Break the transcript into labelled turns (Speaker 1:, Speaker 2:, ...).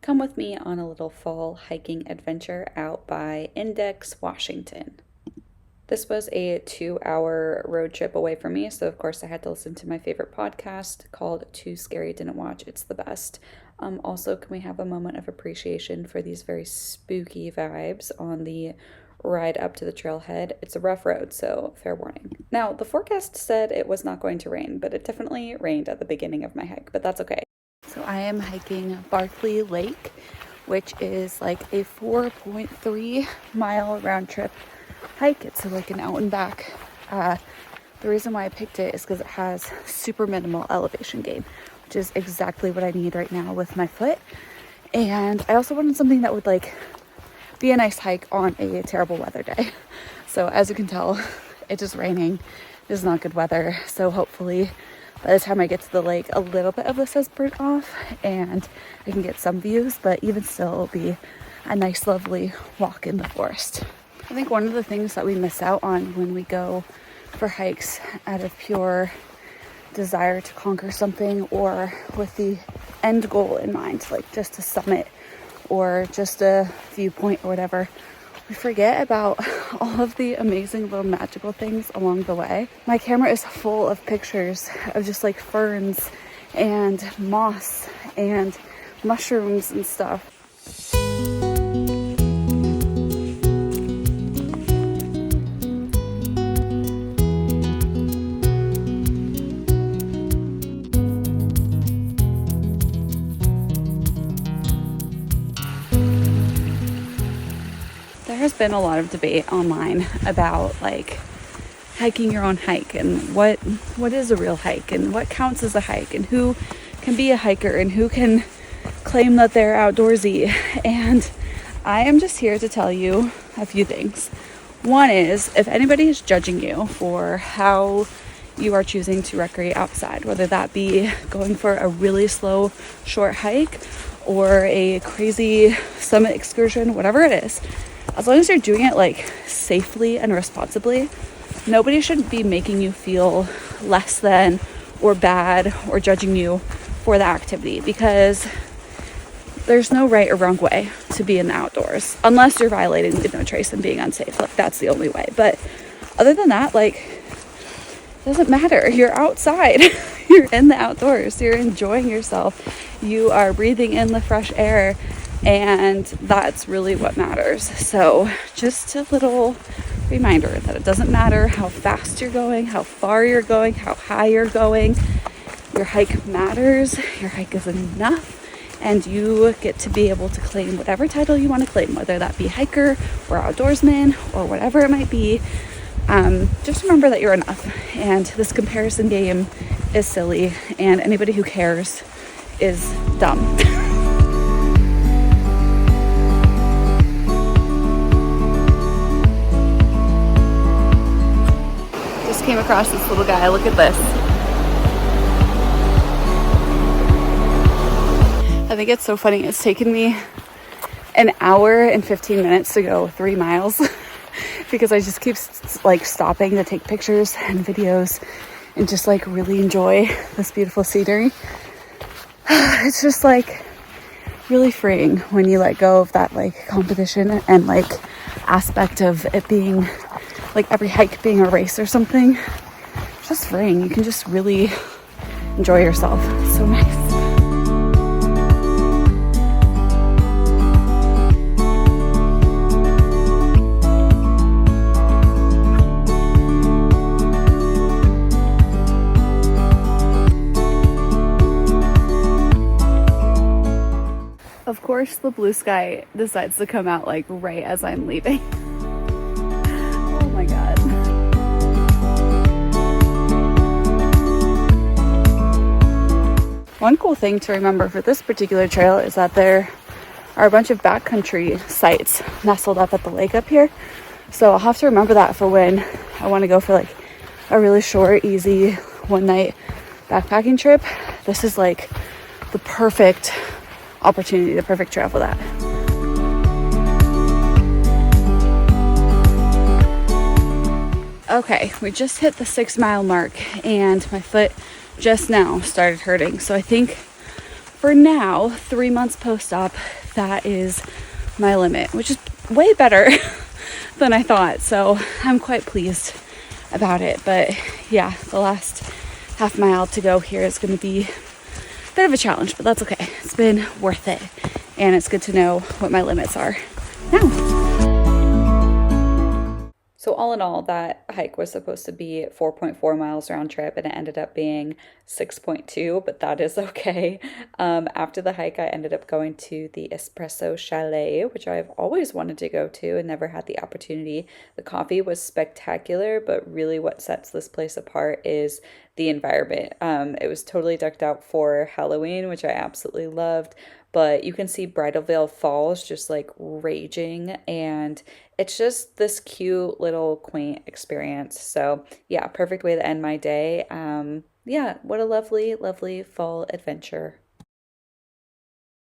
Speaker 1: come with me on a little fall hiking adventure out by Index, Washington. This was a 2-hour road trip away from me, so of course I had to listen to my favorite podcast called Too Scary Didn't Watch, It's the Best. Also, can we have a moment of appreciation for these very spooky vibes on the ride up to the trailhead? It's a rough road, so fair warning. Now, the forecast said it was not going to rain, but it definitely rained at the beginning of my hike, but that's okay. So I am hiking Barclay Lake, which is like a 4.3 mile round trip hike. It's like an out and back. The reason why I picked it is because it has super minimal elevation gain, which is exactly what I need right now with my foot. And I also wanted something that would like be a nice hike on a terrible weather day. So as you can tell, it's just raining. It is not good weather. So hopefully by the time I get to the lake, a little bit of this has burnt off and I can get some views, but even still, it'll be a nice, lovely walk in the forest. I think one of the things that we miss out on when we go for hikes out of pure desire to conquer something or with the end goal in mind, like just a summit or just a viewpoint or whatever, we forget about all of the amazing little magical things along the way. My camera is full of pictures of just like ferns and moss and mushrooms and stuff. There's been a lot of debate online about like hiking your own hike and what is a real hike and what counts as a hike and who can be a hiker and who can claim that they're outdoorsy. And I am just here to tell you a few things. One is, if anybody is judging you for how you are choosing to recreate outside, whether that be going for a really slow short hike or a crazy summit excursion, whatever it is, as long as you're doing it like safely and responsibly, nobody should be making you feel less than or bad or judging you for the activity, because there's no right or wrong way to be in the outdoors unless you're violating leave no trace and being unsafe. Like, that's the only way. But other than that, like, it doesn't matter. You're outside. You're in the outdoors. You're enjoying yourself. You are breathing in the fresh air. And that's really what matters. So just a little reminder that it doesn't matter how fast you're going, how far you're going, how high you're going. Your hike matters. Your hike is enough. And you get to be able to claim whatever title you want to claim, whether that be hiker or outdoorsman or whatever it might be. Just remember that you're enough. And this comparison game is silly. And anybody who cares is dumb. Came across this little guy. Look at this. I think it's so funny. It's taken me an hour and 15 minutes to go 3 miles because I just keep like stopping to take pictures and videos and just like really enjoy this beautiful scenery. It's just like really freeing when you let go of that like competition and like aspect of it being like every hike being a race or something. It's just freeing. You can just really enjoy yourself. It's so nice. Of course, the blue sky decides to come out like right as I'm leaving. Oh my God. One cool thing to remember for this particular trail is that there are a bunch of backcountry sites nestled up at the lake up here. So I'll have to remember that for when I want to go for like a really short, easy one-night backpacking trip. This is like the perfect opportunity, the perfect trail for that. Okay, we just hit the 6 mile mark and my foot just now started hurting. So I think for now, 3 months post-op, that is my limit, which is way better than I thought. So I'm quite pleased about it. But yeah, the last half mile to go here is going to be a bit of a challenge, but that's okay. It's been worth it. And it's good to know what my limits are now. So all in all, that hike was supposed to be 4.4 miles round trip, and it ended up being 6.2, but that is okay. After the hike, I ended up going to the Espresso Chalet, which I've always wanted to go to and never had the opportunity. The coffee was spectacular, but really what sets this place apart is the environment. It was totally decked out for Halloween, which I absolutely loved. But you can see Bridal Veil Falls just like raging, and it's just this cute little quaint experience. So, yeah, perfect way to end my day. Yeah, what a lovely, lovely fall adventure.